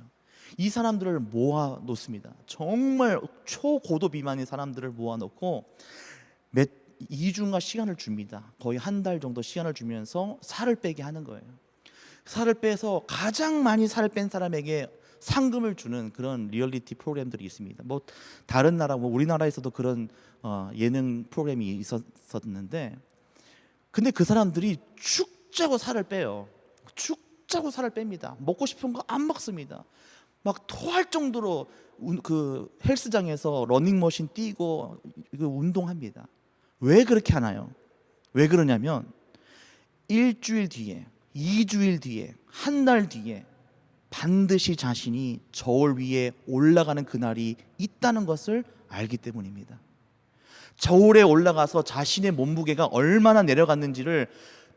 이 사람들을 모아 놓습니다. 정말 초고도 비만의 사람들을 모아 놓고 2주가 시간을 줍니다. 거의 한 달 정도 시간을 주면서 살을 빼게 하는 거예요. 살을 빼서 가장 많이 살을 뺀 사람에게 상금을 주는 그런 리얼리티 프로그램들이 있습니다. 뭐 다른 나라, 뭐 우리나라에서도 그런 예능 프로그램이 있었는데, 근데 그 사람들이 죽자고 살을 빼요. 죽자고 살을 뺍니다. 먹고 싶은 거 안 먹습니다. 막 토할 정도로 그 헬스장에서 러닝머신 뛰고 운동합니다. 왜 그렇게 하나요? 왜 그러냐면 일주일 뒤에, 2주일 뒤에, 한 달 뒤에 반드시 자신이 저울 위에 올라가는 그날이 있다는 것을 알기 때문입니다. 저울에 올라가서 자신의 몸무게가 얼마나 내려갔는지를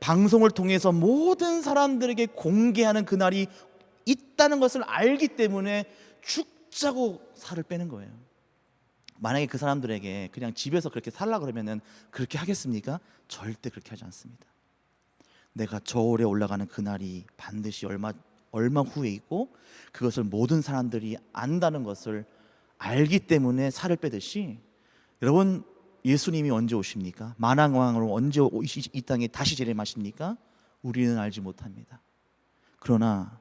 방송을 통해서 모든 사람들에게 공개하는 그날이 있다는 것을 알기 때문에 죽자고 살을 빼는 거예요. 만약에 그 사람들에게 그냥 집에서 그렇게 살라 그러면은 그렇게 하겠습니까? 절대 그렇게 하지 않습니다. 내가 저울에 올라가는 그날이 반드시 얼마 후에 있고 그것을 모든 사람들이 안다는 것을 알기 때문에 살을 빼듯이, 여러분, 예수님이 언제 오십니까? 만왕왕으로 언제 이 땅에 다시 재림하십니까? 우리는 알지 못합니다. 그러나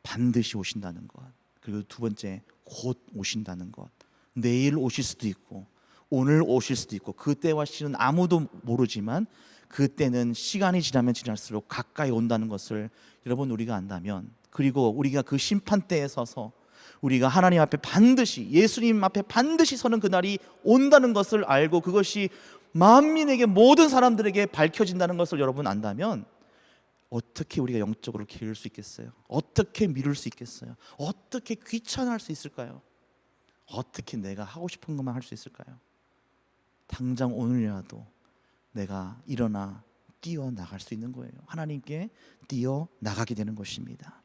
반드시 오신다는 것, 그리고 두 번째, 곧 오신다는 것. 내일 오실 수도 있고 오늘 오실 수도 있고 그 때와 시는 아무도 모르지만 그때는 시간이 지나면 지날수록 가까이 온다는 것을 여러분 우리가 안다면, 그리고 우리가 그 심판대에 서서 우리가 하나님 앞에 반드시, 예수님 앞에 반드시 서는 그날이 온다는 것을 알고 그것이 만민에게, 모든 사람들에게 밝혀진다는 것을 여러분 안다면 어떻게 우리가 영적으로 기를 수 있겠어요? 어떻게 미룰 수 있겠어요? 어떻게 귀찮아할 수 있을까요? 어떻게 내가 하고 싶은 것만 할 수 있을까요? 당장 오늘이라도 내가 일어나 뛰어나갈 수 있는 거예요. 하나님께 뛰어나가게 되는 것입니다.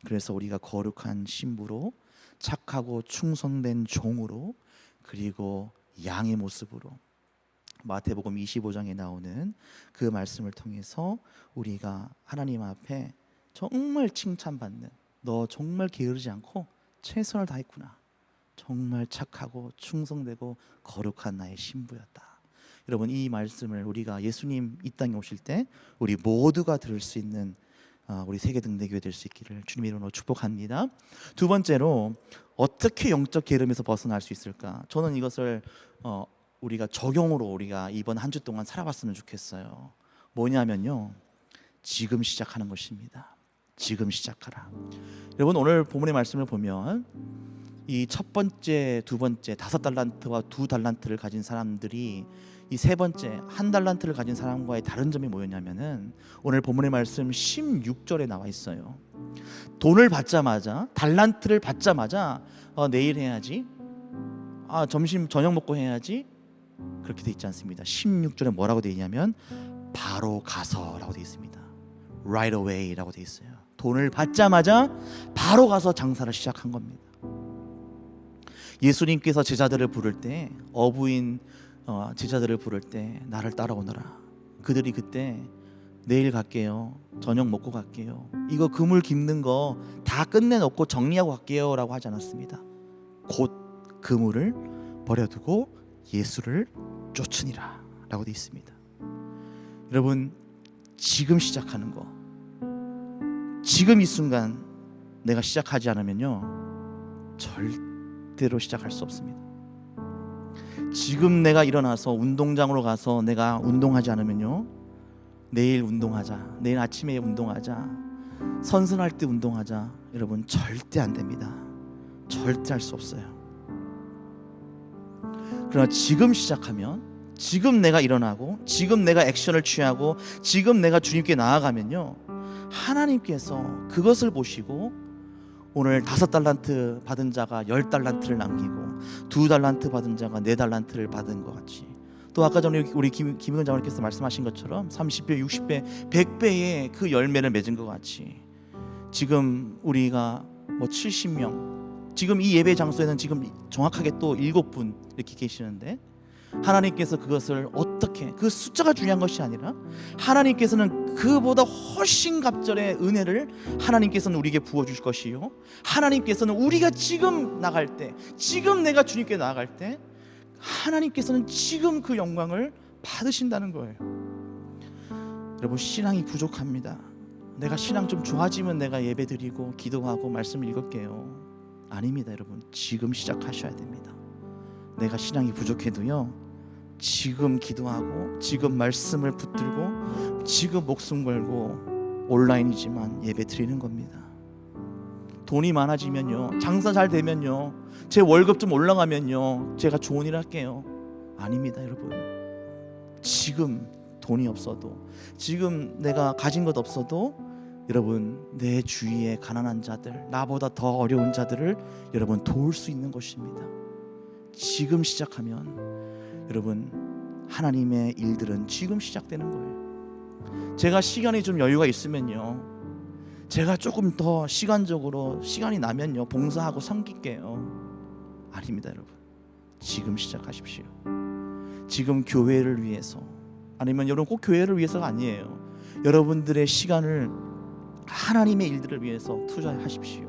그래서 우리가 거룩한 신부로, 착하고 충성된 종으로, 그리고 양의 모습으로, 마태복음 25장에 나오는 그 말씀을 통해서 우리가 하나님 앞에 정말 칭찬받는, 너 정말 게으르지 않고 최선을 다했구나, 정말 착하고 충성되고 거룩한 나의 신부였다. 여러분, 이 말씀을 우리가 예수님 이 땅에 오실 때 우리 모두가 들을 수 있는 우리 세계등대교회 될 수 있기를 주님의 이름으로 축복합니다. 두 번째로, 어떻게 영적 게으름에서 벗어날 수 있을까? 저는 이것을 우리가 적용으로 우리가 이번 한 주 동안 살아봤으면 좋겠어요. 뭐냐면요, 지금 시작하는 것입니다. 지금 시작하라. 여러분, 오늘 본문의 말씀을 보면 이 첫 번째, 두 번째, 5달란트와 2달란트를 가진 사람들이 이 세 번째 1달란트를 가진 사람과의 다른 점이 뭐였냐면은, 오늘 본문의 말씀 16절에 나와 있어요. 돈을 받자마자, 달란트를 받자마자 내일 해야지, 점심 저녁 먹고 해야지, 그렇게 돼 있지 않습니다. 16절에 뭐라고 돼 있냐면 바로 가서라고 돼 있습니다. Right away라고 돼 있어요. 돈을 받자마자 바로 가서 장사를 시작한 겁니다. 예수님께서 제자들을 부를 때, 어부인 제자들을 부를 때 나를 따라오너라. 그들이 그때 내일 갈게요, 저녁 먹고 갈게요, 이거 그물 깁는 거 다 끝내놓고 정리하고 갈게요 라고 하지 않았습니다. 곧 그물을 버려두고 예수를 쫓으니라 라고 되어 있습니다. 여러분, 지금 시작하는 거, 지금 이 순간 내가 시작하지 않으면요 절대로 시작할 수 없습니다. 지금 내가 일어나서 운동장으로 가서 내가 운동하지 않으면요, 내일 운동하자, 내일 아침에 운동하자, 선선할 때 운동하자, 여러분 절대 안 됩니다. 절대 할 수 없어요. 그러나 지금 시작하면, 지금 내가 일어나고, 지금 내가 액션을 취하고, 지금 내가 주님께 나아가면요, 하나님께서 그것을 보시고 오늘 5달란트 받은 자가 10달란트를 남기고 2달란트 받은 자가 4달란트를 받은 것 같이, 또 아까 전에 우리 김은근 장로님께서 말씀하신 것처럼 30배, 60배, 100배의 그 열매를 맺은 것 같이, 지금 우리가 70명, 지금 이 예배 장소에는 지금 정확하게 또 7분 이렇게 계시는데, 하나님께서 그것을 어떻게, 그 숫자가 중요한 것이 아니라 하나님께서는 그보다 훨씬 갑절의 은혜를 하나님께서는 우리에게 부어주실 것이요, 하나님께서는 우리가 지금 나갈 때, 지금 내가 주님께 나아갈 때 하나님께서는 지금 그 영광을 받으신다는 거예요. 여러분, 신앙이 부족합니다. 내가 신앙 좀 좋아지면 내가 예배드리고 기도하고 말씀 읽을게요. 아닙니다, 여러분. 지금 시작하셔야 됩니다. 내가 신앙이 부족해도요, 지금 기도하고 지금 말씀을 붙들고 지금 목숨 걸고 온라인이지만 예배 드리는 겁니다. 돈이 많아지면요, 장사 잘 되면요, 제 월급 좀 올라가면요, 제가 좋은 일 할게요. 아닙니다, 여러분. 지금 돈이 없어도, 지금 내가 가진 것 없어도 여러분, 내 주위에 가난한 자들, 나보다 더 어려운 자들을 여러분 도울 수 있는 것입니다. 지금 시작하면 여러분, 하나님의 일들은 지금 시작되는 거예요. 제가 시간이 좀 여유가 있으면요, 제가 조금 더 시간적으로 시간이 나면요, 봉사하고 섬길게요. 아닙니다, 여러분. 지금 시작하십시오. 지금 교회를 위해서, 아니면 여러분 꼭 교회를 위해서가 아니에요. 여러분들의 시간을 하나님의 일들을 위해서 투자하십시오.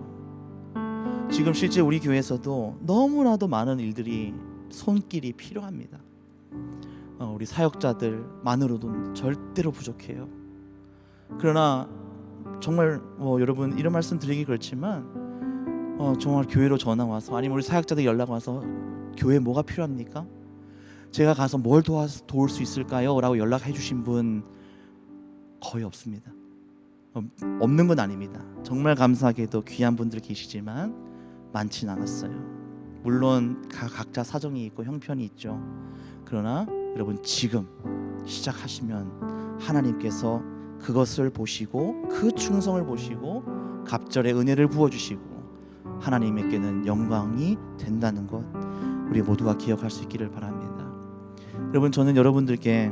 지금 실제 우리 교회에서도 너무나도 많은 일들이 손길이 필요합니다. 우리 사역자들만으로도 절대로 부족해요. 그러나 정말 여러분, 이런 말씀 드리기 그렇지만 정말 교회로 전화 와서, 아니면 우리 사역자들 연락 와서 교회 뭐가 필요합니까? 제가 가서 뭘 도울 수 있을까요? 라고 연락해 주신 분 거의 없습니다. 없는 건 아닙니다. 정말 감사하게도 귀한 분들 계시지만 많진 않았어요. 물론 각자 사정이 있고 형편이 있죠. 그러나 여러분, 지금 시작하시면 하나님께서 그것을 보시고 그 충성을 보시고 갑절의 은혜를 부어주시고 하나님께는 영광이 된다는 것, 우리 모두가 기억할 수 있기를 바랍니다. 여러분, 저는 여러분들께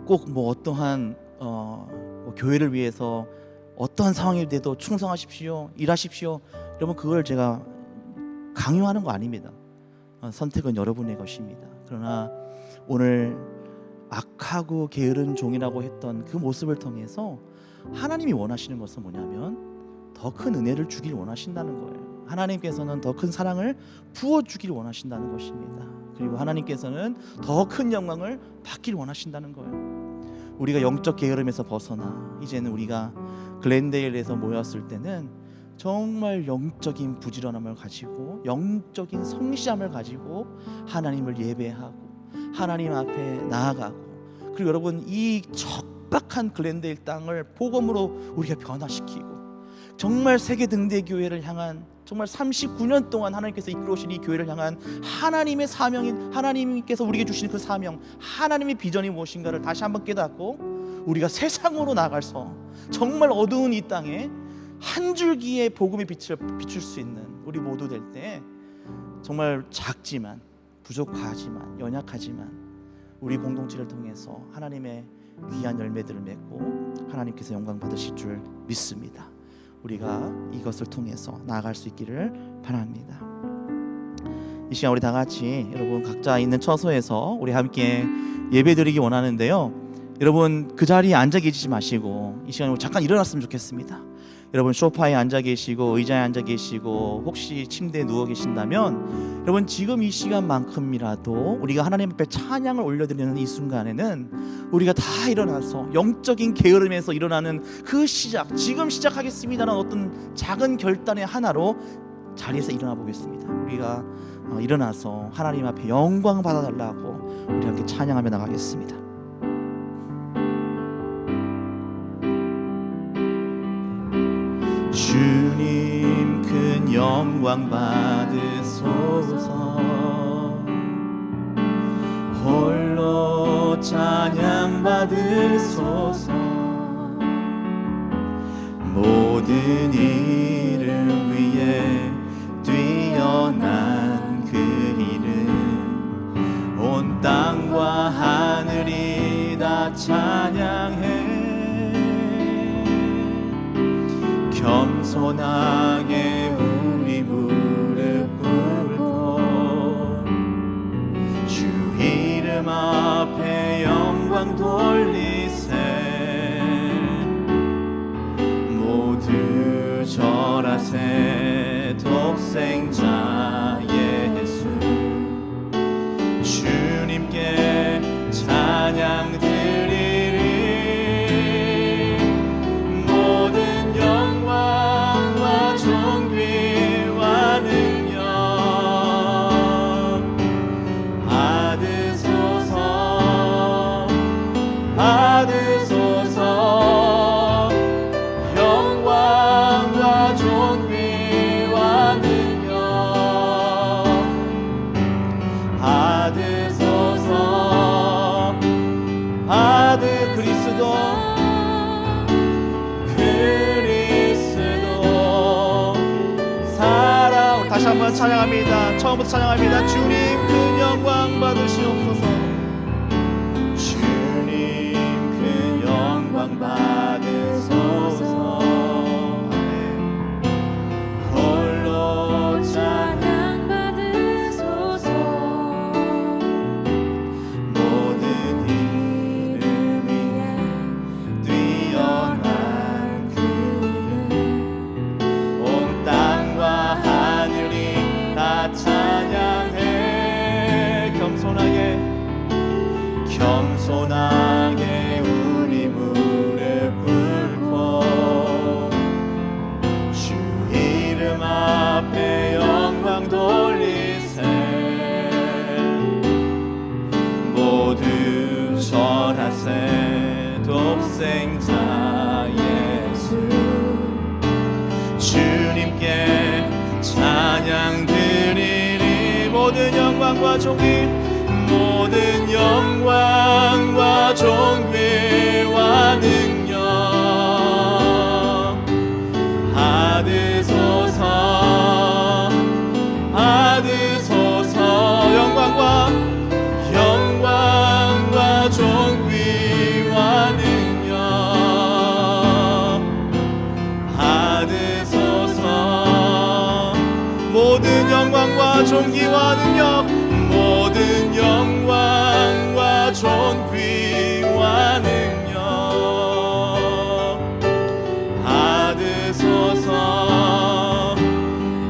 꼭 어떠한 교회를 위해서 어떠한 상황이 돼도 충성하십시오, 일하십시오, 여러분, 그걸 제가 강요하는 거 아닙니다. 선택은 여러분의 것입니다. 그러나 오늘 악하고 게으른 종이라고 했던 그 모습을 통해서 하나님이 원하시는 것은 뭐냐면 더 큰 은혜를 주길 원하신다는 거예요. 하나님께서는 더 큰 사랑을 부어주길 원하신다는 것입니다. 그리고 하나님께서는 더 큰 영광을 받길 원하신다는 거예요. 우리가 영적 게으름에서 벗어나 이제는 우리가 글렌데일에서 모였을 때는 정말 영적인 부지런함을 가지고 영적인 성실함을 가지고 하나님을 예배하고 하나님 앞에 나아가고, 그리고 여러분, 이 척박한 글렌데일 땅을 복음으로 우리가 변화시키고 정말 세계 등대 교회를 향한, 정말 39년 동안 하나님께서 이끌어 오신 이 교회를 향한 하나님의 사명인, 하나님께서 우리에게 주신 그 사명, 하나님의 비전이 무엇인가를 다시 한번 깨닫고 우리가 세상으로 나가서 정말 어두운 이 땅에 한 줄기의 복음의 빛을 비출 수 있는 우리 모두 될 때, 정말 작지만 부족하지만 연약하지만 우리 공동체를 통해서 하나님의 귀한 열매들을 맺고 하나님께서 영광 받으실 줄 믿습니다. 우리가 이것을 통해서 나아갈 수 있기를 바랍니다. 이 시간 우리 다 같이 여러분 각자 있는 처소에서 우리 함께 예배드리기 원하는데요, 여러분 그 자리에 앉아 계시지 마시고 이 시간에 잠깐 일어났으면 좋겠습니다. 여러분 소파에 앉아 계시고 의자에 앉아 계시고 혹시 침대에 누워 계신다면 여러분 지금 이 시간만큼이라도 우리가 하나님 앞에 찬양을 올려드리는 이 순간에는 우리가 다 일어나서 영적인 게으름에서 일어나는 그 시작, 지금 시작하겠습니다라는 어떤 작은 결단의 하나로 자리에서 일어나 보겠습니다. 우리가 일어나서 하나님 앞에 영광 받아달라고 우리 함께 찬양하며 나가겠습니다. 주님 큰 영광 받으소서, 홀로 찬양 받으소서. 모든 이름 위에 뛰어난 그 이름, 온 땅과 하늘이 다 찬양해. 겸손하게 우리 무릎 꿇고 주 이름 앞에 영광 돌리세. 모두 절하세 독생자 예수, 주님께 찬양 드리리. 다시 한번 찬양합니다. 처음부터 찬양합니다. 주님 큰 영광 받으시옵소서. 주님 큰 영광 받으소서. 홀로 찬양 받으소서. 모든 이름 위에 뛰어난 온 땅과 하늘이 다 찬양해. 겸손하게 우리 무릎 꿇고 주 이름 앞에 영광 돌리세. 모두 절하세. 독생자 예수 주님께 찬양 드리리. 모든 영광과 존귀 모든 영광과 존귀와 능력 받으소서. 받으소서. 영광과 존귀와 능력 받으소서. 모든 영광과 존귀와 능력 모든 영광과 존귀와 능력 받으소서.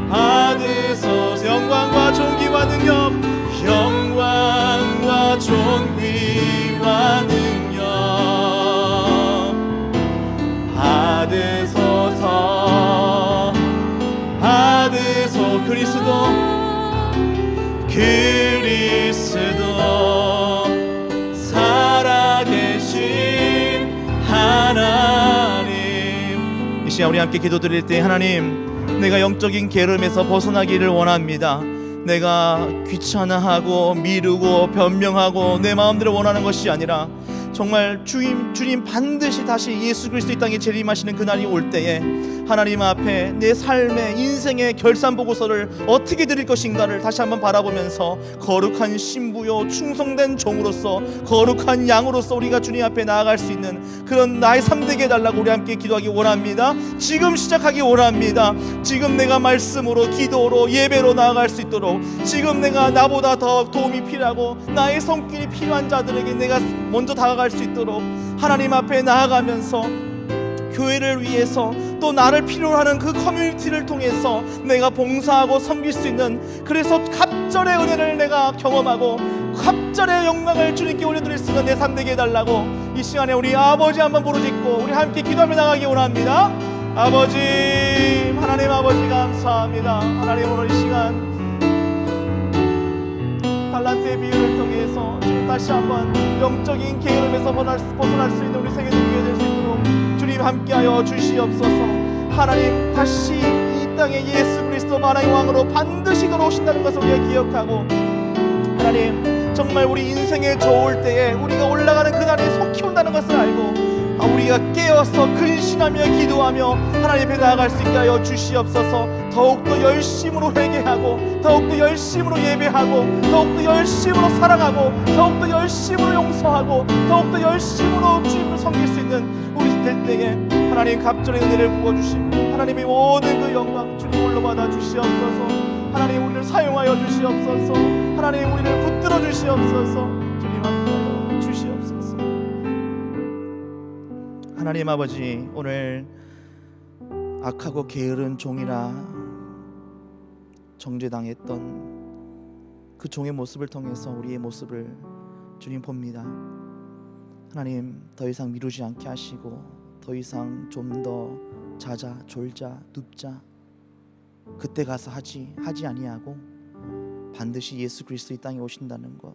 받으소서. 영광과 존귀와 능력 영광과 존귀와 능력 받으소서. 받으소. 그리스도 살아계신 하나님. 이 시간 우리 함께 기도드릴 때 하나님, 내가 영적인 게으름에서 벗어나기를 원합니다. 내가 귀찮아하고 미루고 변명하고 내 마음대로 원하는 것이 아니라 정말 주님 반드시 다시 예수 그리스도 이 땅에 재림하시는 그날이 올 때에 하나님 앞에 내 삶의 인생의 결산보고서를 어떻게 드릴 것인가를 다시 한번 바라보면서 거룩한 신부요 충성된 종으로서 거룩한 양으로서 우리가 주님 앞에 나아갈 수 있는 그런 나의 삶 되게 해달라고 우리 함께 기도하기 원합니다. 지금 시작하기 원합니다. 지금 내가 말씀으로 기도로 예배로 나아갈 수 있도록, 지금 내가 나보다 더 도움이 필요하고 나의 손길이 필요한 자들에게 내가 먼저 다가갈 수 있도록 하나님 앞에 나아가면서 교회를 위해서 또 나를 필요로 하는 그 커뮤니티를 통해서 내가 봉사하고 섬길 수 있는, 그래서 갑절의 은혜를 내가 경험하고 갑절의 영광을 주님께 올려드릴 수 있는 내 삶 되게 해달라고 이 시간에 우리 아버지 한번 부르짖고 우리 함께 기도하며 나가기 원합니다. 아버지, 하나님 아버지 감사합니다. 하나님 오늘 이 시간 달란트의 비유를 통해서 주님 다시 한번 영적인 게으름에서 벗어날 수 있는 우리 세계들이 될 수 있도록 주님 함께하여 주시옵소서. 하나님 다시 이 땅에 예수 그리스도 만왕의 왕으로 반드시 돌아오신다는 것을 우리가 기억하고, 하나님 정말 우리 인생에 좋을 때에 우리가 올라가는 그날에 속히 온다는 것을 알고 우리가 깨어서 근신하며 기도하며 하나님 앞에 나아갈 수 있게 하여 주시옵소서. 더욱더 열심으로 회개하고 더욱더 열심으로 예배하고 더욱더 열심으로 사랑하고 더욱더 열심으로 용서하고 더욱더 열심으로 주님을 섬길 수 있는 우리 될 때에 하나님 갑절의 은혜를 부어주시고 하나님의 모든 그 영광 주님 홀로 받아 주시옵소서. 하나님 우리를 사용하여 주시옵소서. 하나님 우리를 붙들어 주시옵소서. 주님 함께하여 주시옵소서. 하나님 아버지, 오늘 악하고 게으른 종이라 정죄당했던 그 종의 모습을 통해서 우리의 모습을 주님 봅니다. 하나님 더 이상 미루지 않게 하시고 더 이상 좀 더 자자 졸자 눕자 그때 가서 하지 아니하고 반드시 예수 그리스도 이 땅에 오신다는 것,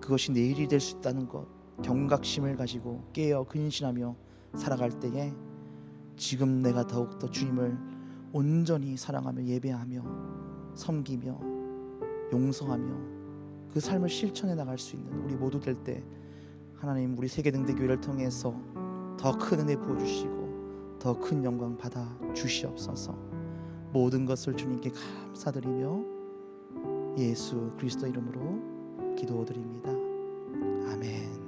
그것이 내일이 될 수 있다는 것, 경각심을 가지고 깨어 근신하며 살아갈 때에 지금 내가 더욱더 주님을 온전히 사랑하며 예배하며 섬기며 용서하며 그 삶을 실천해 나갈 수 있는 우리 모두 될 때 하나님 우리 세계등대교회를 통해서 더 큰 은혜 부어주시고 더 큰 영광 받아 주시옵소서. 모든 것을 주님께 감사드리며 예수 그리스도 이름으로 기도드립니다. 아멘.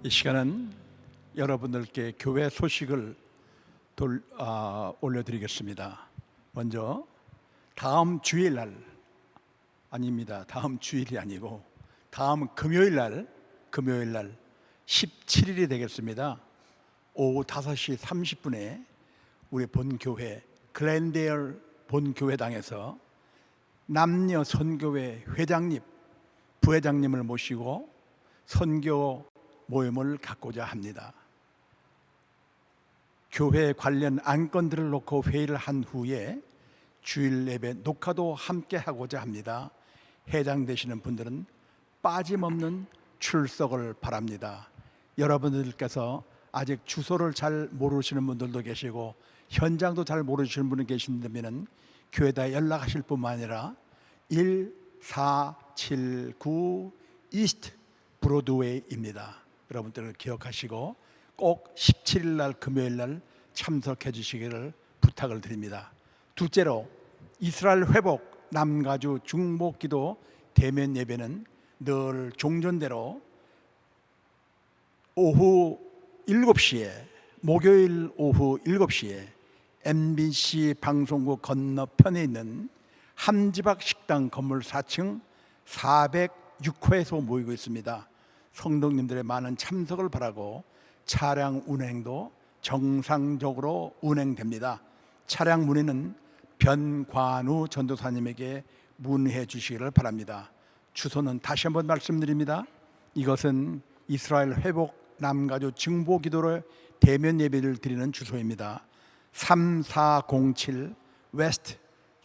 이 시간은 여러분들께 교회 소식을 올려드리겠습니다. 먼저 다음 주일날 아닙니다. 다음 주일이 아니고 다음 금요일날 17일이 되겠습니다. 오후 5시 30분에 우리 본교회 글랜데일 본교회당에서 남녀 선교회 회장님, 부회장님을 모시고 선교 모임을 갖고자 합니다. 교회 관련 안건들을 놓고 회의를 한 후에 주일 예배 녹화도 함께 하고자 합니다. 해당되시는 분들은 빠짐없는 출석을 바랍니다. 여러분들께서 아직 주소를 잘 모르시는 분들도 계시고 현장도 잘 모르시는 분이 계신다면 교회에다 연락하실 뿐만 아니라 1479 이스트 브로드웨이입니다. 여러분들 기억하시고 꼭 17일 날 금요일 날 참석해 주시기를 부탁을 드립니다. 둘째로 이스라엘 회복 남가주 중보기도 대면 예배는 늘 종전대로 오후 7시에 목요일 오후 7시에 MBC 방송국 건너편에 있는 함지박 식당 건물 4층 406호에서 모이고 있습니다. 성도님들의 많은 참석을 바라고 차량 운행도 정상적으로 운행됩니다. 차량 문의는 변관우 전도사님에게 문의해 주시기를 바랍니다. 주소는 다시 한번 말씀드립니다. 이것은 이스라엘 회복 남가주 증보기도를 대면 예배를 드리는 주소입니다. 3407 웨스트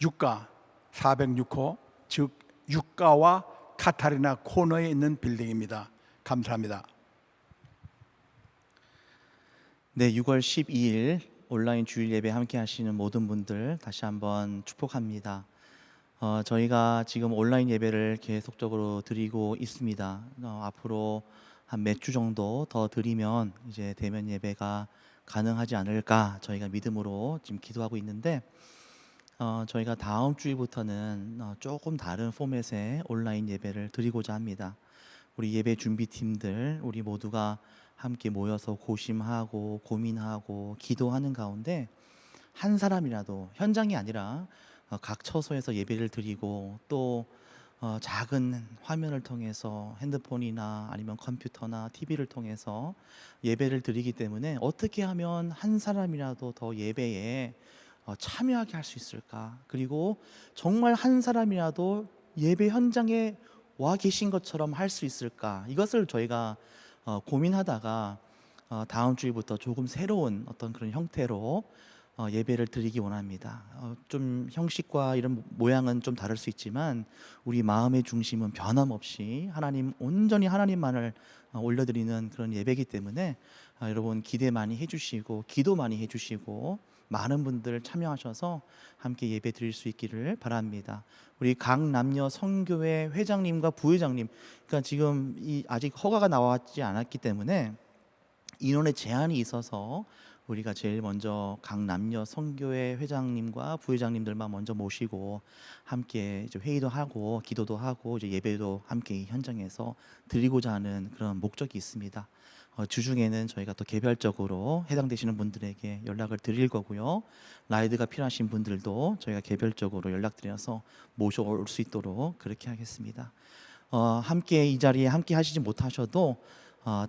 유가 406호, 즉 유가와 카타리나 코너에 있는 빌딩입니다. 감사합니다. 네, 6월 12일 온라인 주일 예배 함께 하시는 모든 분들 다시 한번 축복합니다. 저희가 지금 온라인 예배를 계속적으로 드리고 있습니다. 앞으로 한 몇 주 정도 더 드리면 이제 대면 예배가 가능하지 않을까 저희가 믿음으로 지금 기도하고 있는데 저희가 다음 주일부터는 조금 다른 포맷의 온라인 예배를 드리고자 합니다. 우리 예배 준비팀들 우리 모두가 함께 모여서 고심하고 고민하고 기도하는 가운데 한 사람이라도 현장이 아니라 각 처소에서 예배를 드리고 또 작은 화면을 통해서 핸드폰이나 아니면 컴퓨터나 TV를 통해서 예배를 드리기 때문에 어떻게 하면 한 사람이라도 더 예배에 참여하게 할 수 있을까? 그리고 정말 한 사람이라도 예배 현장에 와 계신 것처럼 할 수 있을까? 이것을 저희가 고민하다가 다음 주일부터 조금 새로운 어떤 그런 형태로 예배를 드리기 원합니다. 좀 형식과 이런 모양은 좀 다를 수 있지만 우리 마음의 중심은 변함없이 하나님, 온전히 하나님만을 올려드리는 그런 예배이기 때문에 여러분 기대 많이 해주시고 기도 많이 해주시고 많은 분들 참여하셔서 함께 예배 드릴 수 있기를 바랍니다. 우리 각 남녀 선교회 회장님과 부회장님, 그러니까 지금 아직 허가가 나왔지 않았기 때문에 인원의 제한이 있어서 우리가 제일 먼저 각 남녀 선교회 회장님과 부회장님들만 먼저 모시고 함께 이제 회의도 하고 기도도 하고 이제 예배도 함께 현장에서 드리고자 하는 그런 목적이 있습니다. 주중에는 저희가 또 개별적으로 해당되시는 분들에게 연락을 드릴 거고요. 라이드가 필요하신 분들도 저희가 개별적으로 연락드려서 모셔올 수 있도록 그렇게 하겠습니다. 함께 이 자리에 함께 하시지 못하셔도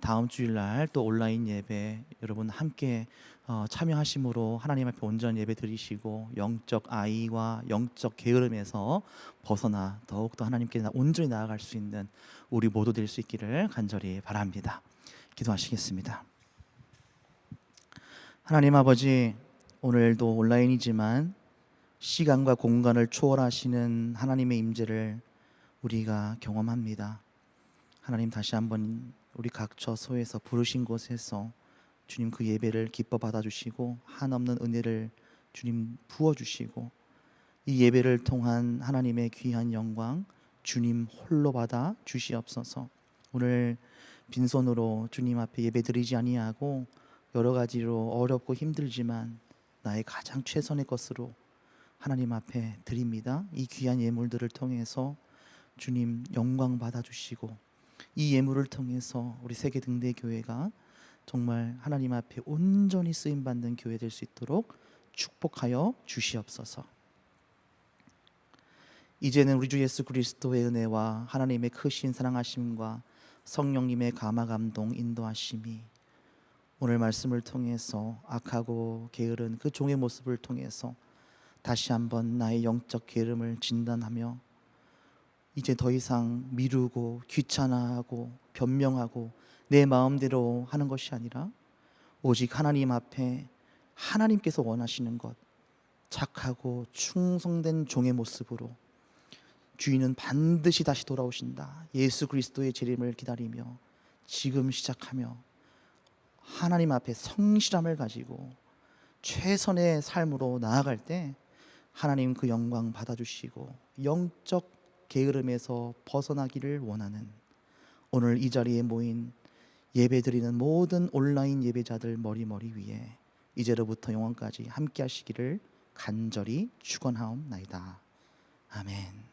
다음 주일날 또 온라인 예배 여러분 함께 참여하심으로 하나님 앞에 온전 예배 드리시고 영적 아이와 영적 게으름에서 벗어나 더욱더 하나님께 온전히 나아갈 수 있는 우리 모두 될 수 있기를 간절히 바랍니다. 기도하시겠습니다. 하나님 아버지, 오늘도 온라인이지만 시간과 공간을 초월하시는 하나님의 임재를 우리가 경험합니다. 하나님 다시 한번 우리 각 처소에서 부르신 곳에서 주님 그 예배를 기뻐 받아주시고 한없는 은혜를 주님 부어주시고 이 예배를 통한 하나님의 귀한 영광 주님 홀로 받아 주시옵소서. 오늘 빈손으로 주님 앞에 예배 드리지 아니하고 여러 가지로 어렵고 힘들지만 나의 가장 최선의 것으로 하나님 앞에 드립니다. 이 귀한 예물들을 통해서 주님 영광 받아주시고 이 예물을 통해서 우리 세계등대교회가 정말 하나님 앞에 온전히 쓰임받는 교회 될 수 있도록 축복하여 주시옵소서. 이제는 우리 주 예수 그리스도의 은혜와 하나님의 크신 사랑하심과 성령님의 감화 감동 인도하심이 오늘 말씀을 통해서 악하고 게으른 그 종의 모습을 통해서 다시 한번 나의 영적 게으름을 진단하며 이제 더 이상 미루고 귀찮아하고 변명하고 내 마음대로 하는 것이 아니라 오직 하나님 앞에 하나님께서 원하시는 것, 착하고 충성된 종의 모습으로 주인은 반드시 다시 돌아오신다, 예수 그리스도의 재림을 기다리며 지금 시작하며 하나님 앞에 성실함을 가지고 최선의 삶으로 나아갈 때 하나님 그 영광 받아주시고 영적 게으름에서 벗어나기를 원하는 오늘 이 자리에 모인 예배드리는 모든 온라인 예배자들 머리 위에 이제로부터 영원까지 함께 하시기를 간절히 축원하옵나이다. 아멘.